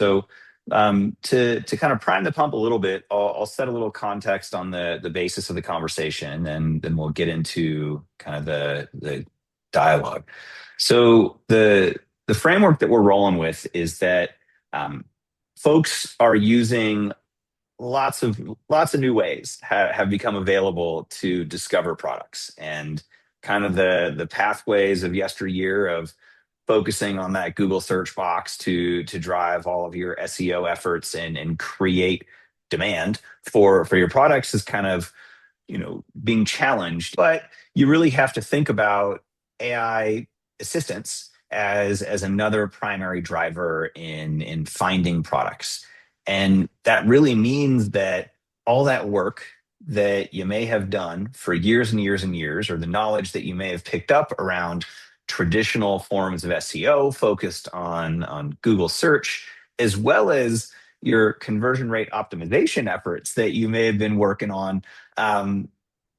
So to kind of prime the pump a little bit, I'll set a little context on the basis of the conversation, and then we'll get into kind of the dialogue. So the framework that we're rolling with is that um, folks are using lots of new ways have become available to discover products, and kind of the pathways of yesteryear of focusing on that Google search box to drive all of your SEO efforts and create demand for your products is kind of being challenged. But you really have to think about AI assistance as another primary driver in finding products. And that really means that all that work that you may have done for years and years and years, or the knowledge that you may have picked up around traditional forms of SEO focused on Google search, as well as your conversion rate optimization efforts that you may have been working on, um,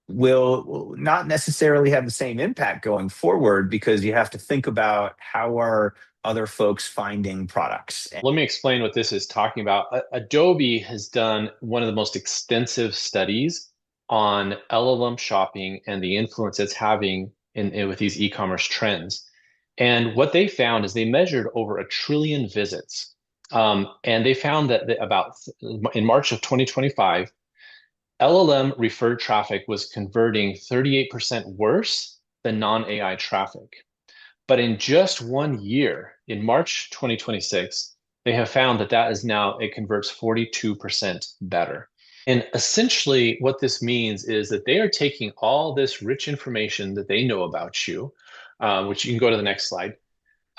will not necessarily have the same impact going forward, because you have to think about how are other folks finding products. Let me explain what this is talking about. Adobe has done one of the most extensive studies on LLM shopping and the influence it's having with these e-commerce trends. And what they found is they measured over 1 trillion visits. And they found that about in March of 2025, LLM referred traffic was converting 38% worse than non-AI traffic. But in just 1 year, in March 2026, they have found that it converts 42% better. And essentially, what this means is that they are taking all this rich information that they know about you, which you can go to the next slide.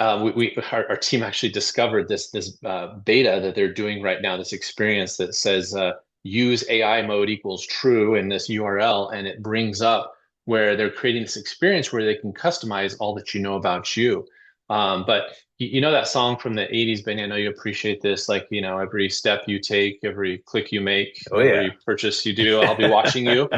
Our team actually discovered this beta that they're doing right now, this experience that says use AI mode equals true in this URL, and it brings up where they're creating this experience where they can customize all that you know about you. But you know that song from the 80s, Benny, I know you appreciate this, like, every step you take, every click you make, Oh yeah. every purchase you do, I'll be watching you.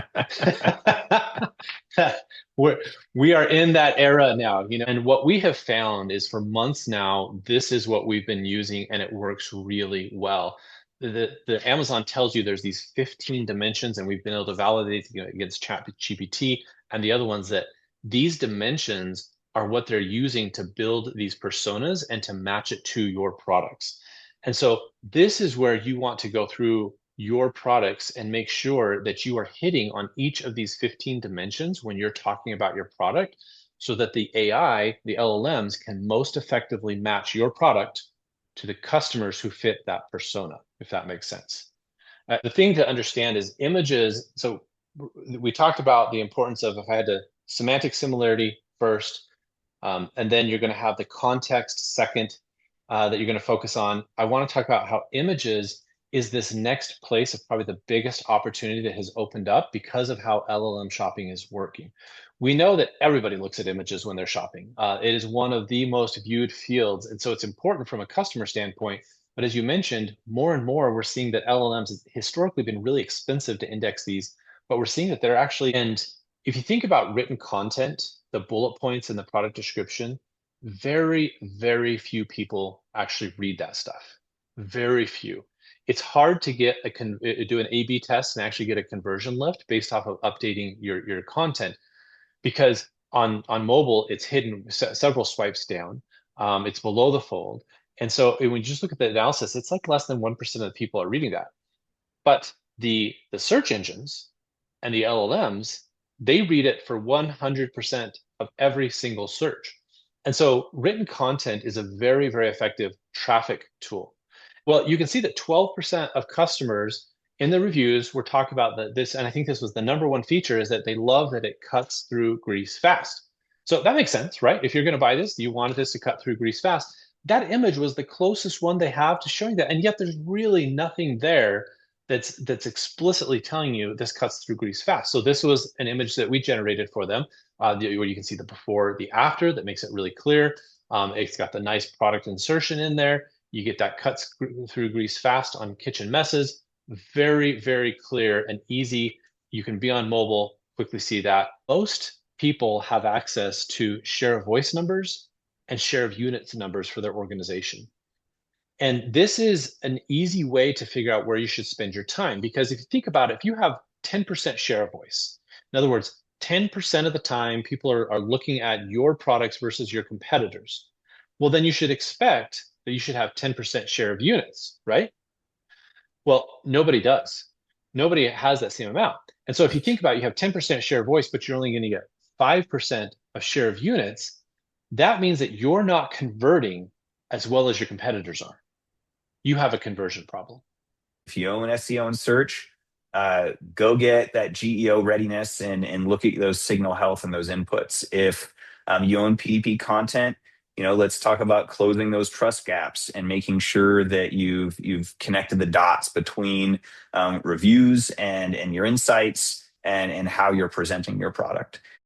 We're, we are in that era now, and what we have found is for months now, this is what we've been using and it works really well. The Amazon tells you there's these 15 dimensions, and we've been able to validate against ChatGPT and the other ones that these dimensions are what they're using to build these personas and to match it to your products. And so this is where you want to go through your products and make sure that you are hitting on each of these 15 dimensions when you're talking about your product, so that the AI, the LLMs, can most effectively match your product to the customers who fit that persona, if that makes sense. The thing to understand is images. So we talked about the importance of, if I had to, semantic similarity first, and then you're going to have the context second, that you're going to focus on. I want to talk about how images is this next place of probably the biggest opportunity that has opened up because of how LLM shopping is working. We know that everybody looks at images when they're shopping. It is one of the most viewed fields. And so it's important from a customer standpoint. But as you mentioned, more and more, we're seeing that LLMs have historically been really expensive to index these, but we're seeing that they're actually, and if you think about written content, the bullet points and the product description, very, very few people actually read that stuff. Very few. It's hard to do an A/B test and actually get a conversion lift based off of updating your content, because on mobile it's hidden several swipes down. It's below the fold, and so when you just look at the analysis, it's like less than 1% of the people are reading that. But the search engines and the LLMs, they read it for 100% of every single search. And so written content is a very, very effective traffic tool. Well, you can see that 12% of customers in the reviews were talking about this, and I think this was the number one feature, is that they love that it cuts through grease fast. So that makes sense, right? If you're going to buy this, you wanted this to cut through grease fast. That image was the closest one they have to showing that, and yet there's really nothing there that's explicitly telling you this cuts through grease fast. So this was an image that we generated for them, where you can see the before, the after, that makes it really clear. It's got the nice product insertion in there. You get that cuts through grease fast on kitchen messes. Very, very clear and easy. You can be on mobile, quickly see that. Most people have access to share of voice numbers and share of units numbers for their organization. And this is an easy way to figure out where you should spend your time. Because if you think about it, if you have 10% share of voice, in other words, 10% of the time people are looking at your products versus your competitors, well, then you should expect that you should have 10% share of units, right? Well, nobody does. Nobody has that same amount. And so if you think about it, you have 10% share of voice, but you're only going to get 5% of share of units, that means that you're not converting as well as your competitors are. You have a conversion problem. If you own SEO and search, go get that GEO readiness and look at those signal health and those inputs. If you own PDP content, let's talk about closing those trust gaps and making sure that you've connected the dots between reviews and your insights and how you're presenting your product.